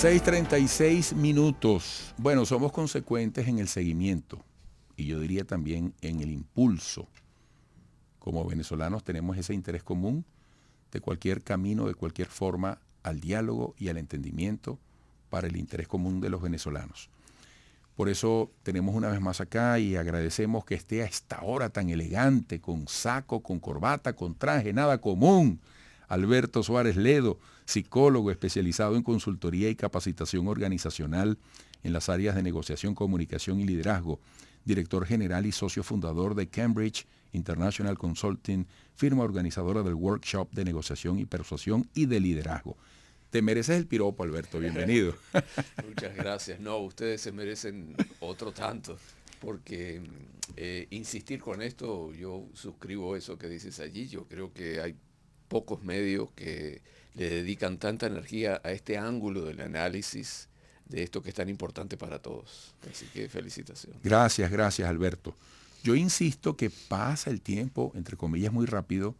6:36. Bueno, somos consecuentes en el seguimiento y yo diría también en el impulso. Como venezolanos tenemos ese interés común de cualquier camino, de cualquier forma, al diálogo y al entendimiento para el interés común de los venezolanos. Por eso tenemos una vez más acá y agradecemos que esté a esta hora tan elegante, con saco, con corbata, con traje, nada común. Alberto Suárez Ledo, psicólogo especializado en consultoría y capacitación organizacional en las áreas de negociación, comunicación y liderazgo, director general y socio fundador de Cambridge International Consulting, firma organizadora del workshop de negociación y persuasión y de liderazgo. Te mereces el piropo, Alberto, bienvenido. Muchas gracias. No, ustedes se merecen otro tanto, porque insistir con esto, yo suscribo eso que dices allí. Yo creo que hay pocos medios que le dedican tanta energía a este ángulo del análisis de esto que es tan importante para todos. Así que felicitaciones. Gracias, Alberto. Yo insisto que pasa el tiempo, entre comillas, muy rápido,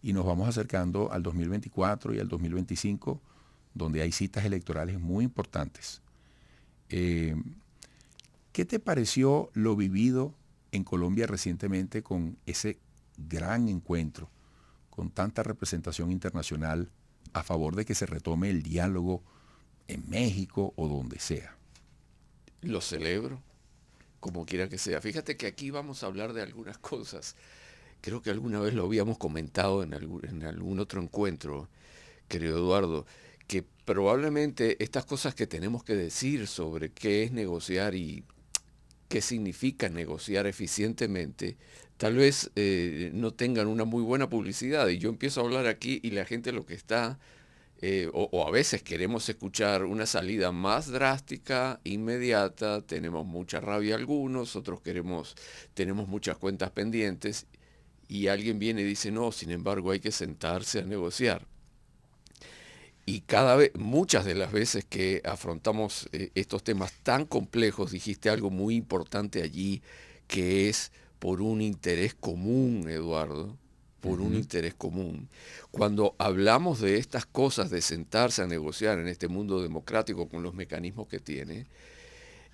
y nos vamos acercando al 2024 y al 2025, donde hay citas electorales muy importantes. ¿Qué te pareció lo vivido en Colombia recientemente con ese gran encuentro, con tanta representación internacional a favor de que se retome el diálogo en México o donde sea? Lo celebro, como quiera que sea. Fíjate que aquí vamos a hablar de algunas cosas. Creo que alguna vez lo habíamos comentado en algún otro encuentro, querido Eduardo, que probablemente estas cosas que tenemos que decir sobre qué es negociar y qué significa negociar eficientemente, tal vez no tengan una muy buena publicidad. Y yo empiezo a hablar aquí y la gente lo que está, o a veces queremos escuchar una salida más drástica, inmediata, tenemos mucha rabia algunos, otros tenemos muchas cuentas pendientes, y alguien viene y dice, no, sin embargo hay que sentarse a negociar. Y muchas de las veces que afrontamos estos temas tan complejos, dijiste algo muy importante allí, que es por un interés común, Eduardo, por un interés común. Cuando hablamos de estas cosas, de sentarse a negociar en este mundo democrático con los mecanismos que tiene,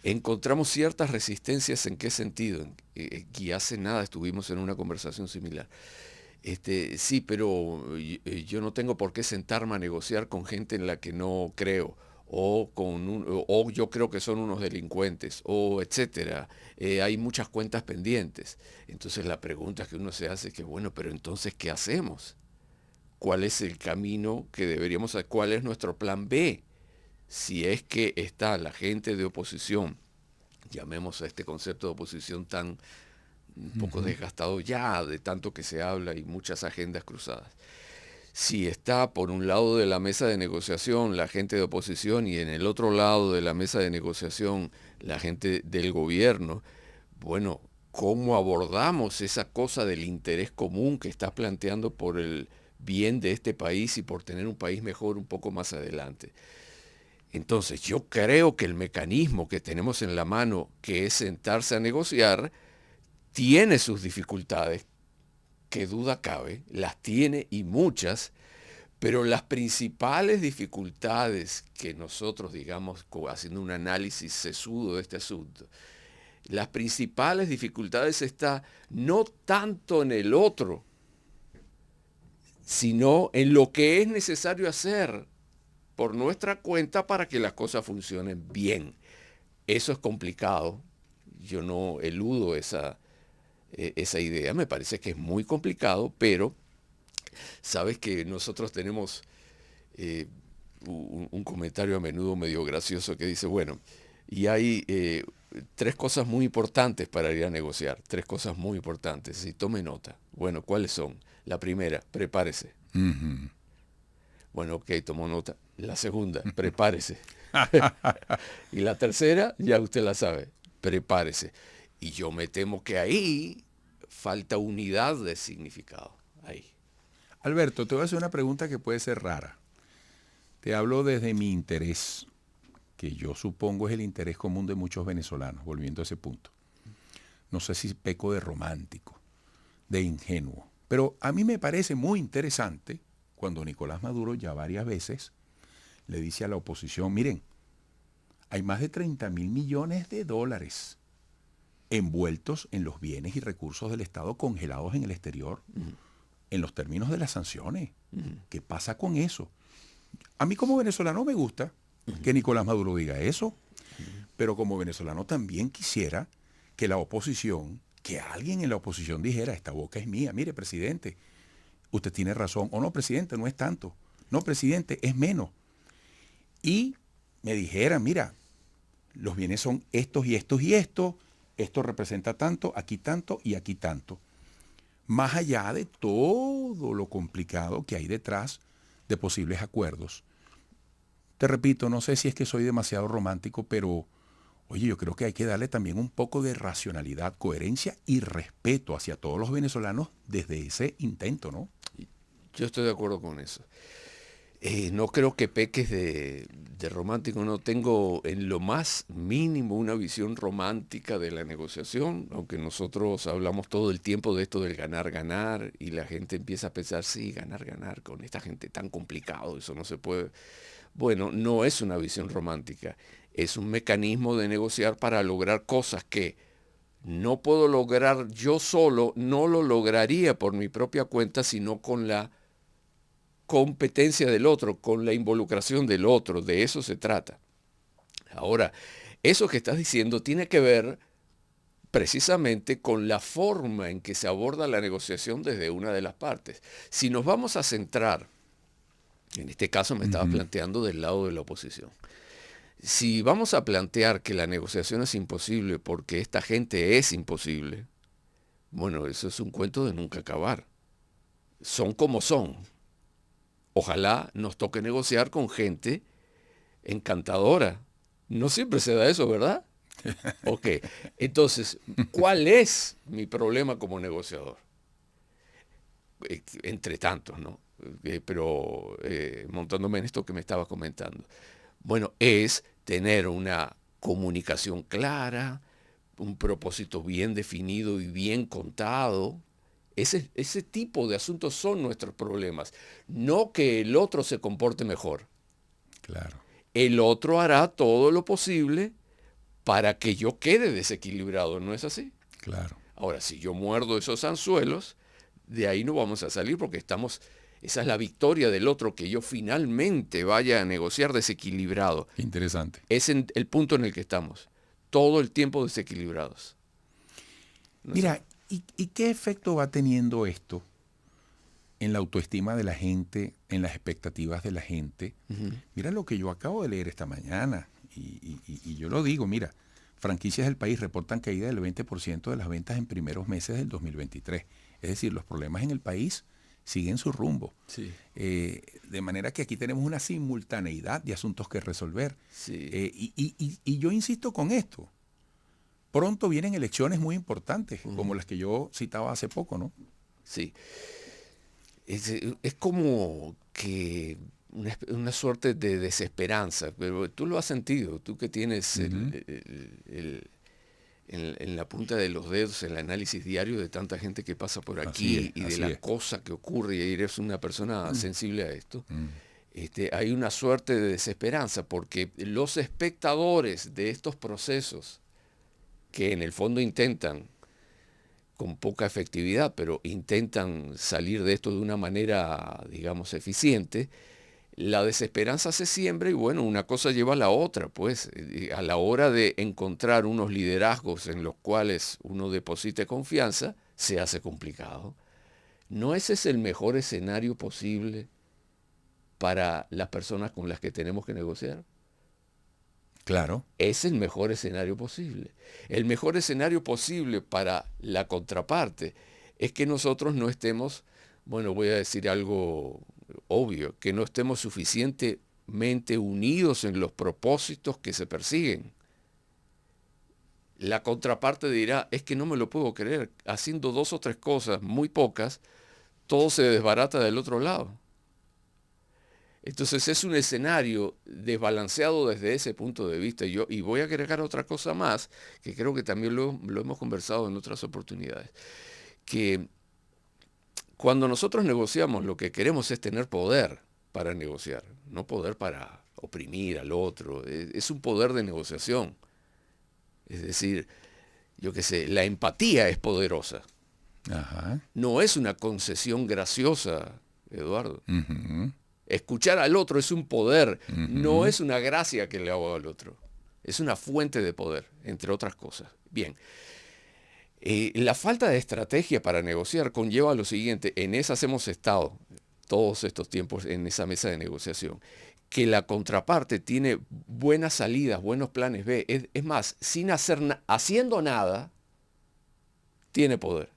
encontramos ciertas resistencias. ¿En qué sentido? Y hace nada estuvimos en una conversación similar. Sí, pero yo no tengo por qué sentarme a negociar con gente en la que no creo, o yo creo que son unos delincuentes, o etcétera. Hay muchas cuentas pendientes. Entonces la pregunta que uno se hace es que, bueno, pero entonces, ¿qué hacemos? ¿Cuál es el camino que deberíamos hacer? ¿Cuál es nuestro plan B? Si es que está la gente de oposición, llamemos a este concepto de oposición tan un poco desgastado ya de tanto que se habla y muchas agendas cruzadas. Si está por un lado de la mesa de negociación la gente de oposición y en el otro lado de la mesa de negociación la gente del gobierno, bueno, ¿cómo abordamos esa cosa del interés común que está planteando por el bien de este país y por tener un país mejor un poco más adelante? Entonces, yo creo que el mecanismo que tenemos en la mano, que es sentarse a negociar, tiene sus dificultades, que duda cabe, las tiene y muchas, pero las principales dificultades que nosotros, digamos, haciendo un análisis sesudo de este asunto, las principales dificultades están no tanto en el otro, sino en lo que es necesario hacer por nuestra cuenta para que las cosas funcionen bien. Eso es complicado, yo no eludo esa idea, me parece que es muy complicado, pero sabes que nosotros tenemos un comentario a menudo medio gracioso que dice, bueno, y hay tres cosas muy importantes para ir a negociar, tres cosas muy importantes, y tome nota. Bueno, ¿cuáles son? La primera, prepárese. Bueno, ok, tomó nota. La segunda, prepárese. Y la tercera, ya usted la sabe, prepárese. Y yo me temo que ahí falta unidad de significado. Ahí. Alberto, te voy a hacer una pregunta que puede ser rara. Te hablo desde mi interés, que yo supongo es el interés común de muchos venezolanos, volviendo a ese punto. No sé si peco de romántico, de ingenuo, pero a mí me parece muy interesante cuando Nicolás Maduro ya varias veces le dice a la oposición, miren, hay más de 30.000 millones de dólares envueltos en los bienes y recursos del Estado congelados en el exterior, en los términos de las sanciones. ¿Qué pasa con eso? A mí como venezolano me gusta que Nicolás Maduro diga eso, pero como venezolano también quisiera que la oposición, que alguien en la oposición dijera, esta boca es mía, mire, presidente, usted tiene razón, o no, presidente, no es tanto, no, presidente, es menos. Y me dijera, mira, los bienes son estos y estos y estos, esto representa tanto y aquí tanto. Más allá de todo lo complicado que hay detrás de posibles acuerdos. Te repito, no sé si es que soy demasiado romántico, pero oye, yo creo que hay que darle también un poco de racionalidad, coherencia y respeto hacia todos los venezolanos desde ese intento, ¿no? Yo estoy de acuerdo con eso. No creo que peques de romántico, no tengo en lo más mínimo una visión romántica de la negociación, aunque nosotros hablamos todo el tiempo de esto del ganar, ganar, y la gente empieza a pensar, sí, ganar, ganar, con esta gente tan complicado, eso no se puede. Bueno, no es una visión romántica, es un mecanismo de negociar para lograr cosas que no puedo lograr yo solo, no lo lograría por mi propia cuenta, sino con la competencia del otro, con la involucración del otro, de eso se trata. Ahora, eso que estás diciendo tiene que ver precisamente con la forma en que se aborda la negociación desde una de las partes. Si nos vamos a centrar, en este caso me estaba planteando del lado de la oposición, si vamos a plantear que la negociación es imposible porque esta gente es imposible, bueno, eso es un cuento de nunca acabar. Son como son. Ojalá nos toque negociar con gente encantadora. No siempre se da eso, ¿verdad? Ok, entonces, ¿cuál es mi problema como negociador? Entre tantos, ¿no? Pero montándome en esto que me estaba comentando. Bueno, es tener una comunicación clara, un propósito bien definido y bien contado. Ese tipo de asuntos son nuestros problemas. No que el otro se comporte mejor. Claro. El otro hará todo lo posible para que yo quede desequilibrado, ¿no es así? Claro. Ahora, si yo muerdo esos anzuelos, de ahí no vamos a salir porque esa es la victoria del otro, que yo finalmente vaya a negociar desequilibrado. Interesante. Es el punto en el que estamos. Todo el tiempo desequilibrados. ¿No? Mira, ¿y qué efecto va teniendo esto en la autoestima de la gente, en las expectativas de la gente? Mira lo que yo acabo de leer esta mañana, y yo lo digo, mira, franquicias del país reportan caída del 20% de las ventas en primeros meses del 2023. Es decir, los problemas en el país siguen su rumbo. Sí. De manera que aquí tenemos una simultaneidad de asuntos que resolver. Sí. Y yo insisto con esto. Pronto vienen elecciones muy importantes, como las que yo citaba hace poco, ¿no? Sí. Es como que una suerte de desesperanza, pero tú lo has sentido, tú que tienes en la punta de los dedos el análisis diario de tanta gente que pasa por aquí y de la cosa que ocurre, y eres una persona sensible a esto. Hay una suerte de desesperanza porque los espectadores de estos procesos, que en el fondo intentan, con poca efectividad, pero intentan salir de esto de una manera, digamos, eficiente, la desesperanza se siembra y bueno, una cosa lleva a la otra, pues a la hora de encontrar unos liderazgos en los cuales uno deposite confianza, se hace complicado. ¿No ese es el mejor escenario posible para las personas con las que tenemos que negociar? Claro. Es el mejor escenario posible. El mejor escenario posible para la contraparte es que nosotros no estemos, bueno, voy a decir algo obvio, que no estemos suficientemente unidos en los propósitos que se persiguen. La contraparte dirá, es que no me lo puedo creer, haciendo 2 o 3 cosas, muy pocas, todo se desbarata del otro lado. Entonces es un escenario desbalanceado desde ese punto de vista. Y voy a agregar otra cosa más, que creo que también lo hemos conversado en otras oportunidades, que cuando nosotros negociamos lo que queremos es tener poder para negociar, no poder para oprimir al otro. Es un poder de negociación. Es decir, yo qué sé, la empatía es poderosa. Ajá. No es una concesión graciosa, Eduardo. Ujú. Escuchar al otro es un poder, Ujú. no es una gracia que le hago al otro. Es una fuente de poder, entre otras cosas. Bien, la falta de estrategia para negociar conlleva lo siguiente. En esas hemos estado todos estos tiempos en esa mesa de negociación. Que la contraparte tiene buenas salidas, buenos planes B. Es más, sin haciendo nada, tiene poder.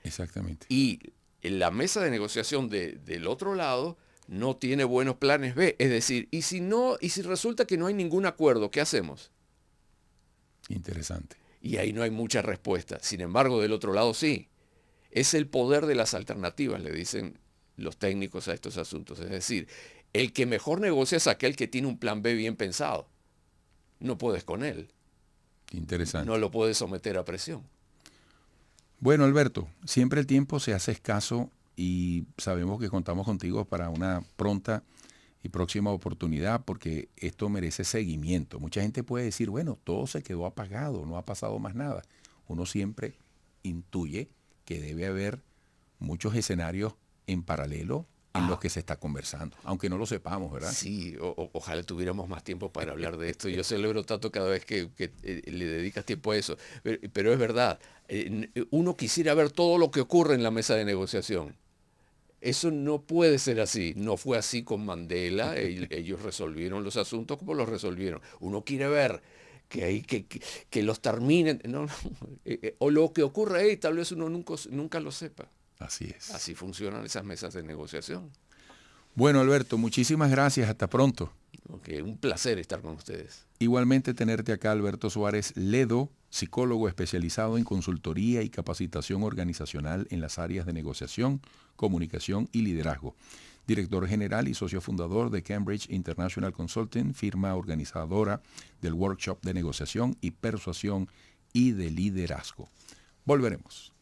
Exactamente. Y la mesa de negociación del otro lado no tiene buenos planes B. Es decir, y si resulta que no hay ningún acuerdo, ¿qué hacemos? Interesante. Y ahí no hay mucha respuesta. Sin embargo, del otro lado sí. Es el poder de las alternativas, le dicen los técnicos a estos asuntos. Es decir, el que mejor negocia es aquel que tiene un plan B bien pensado. No puedes con él. Interesante. No lo puedes someter a presión. Bueno, Alberto, siempre el tiempo se hace escaso y sabemos que contamos contigo para una pronta y próxima oportunidad porque esto merece seguimiento. Mucha gente puede decir, bueno, todo se quedó apagado, no ha pasado más nada. Uno siempre intuye que debe haber muchos escenarios en paralelo en los que se está conversando, aunque no lo sepamos, ¿verdad? Sí, ojalá tuviéramos más tiempo para hablar de esto. Yo celebro tanto cada vez que le dedicas tiempo a eso. Pero es verdad, uno quisiera ver todo lo que ocurre en la mesa de negociación. Eso no puede ser así. No fue así con Mandela. Ellos resolvieron los asuntos como los resolvieron. Uno quiere ver que los terminen. No, o lo que ocurre ahí, tal vez uno nunca lo sepa. Así es. Así funcionan esas mesas de negociación. Bueno, Alberto, muchísimas gracias. Hasta pronto. Okay, un placer estar con ustedes. Igualmente tenerte acá, Alberto Suárez Ledo, psicólogo especializado en consultoría y capacitación organizacional en las áreas de negociación, comunicación y liderazgo. Director general y socio fundador de Cambridge International Consulting, firma organizadora del workshop de negociación y persuasión y de liderazgo. Volveremos.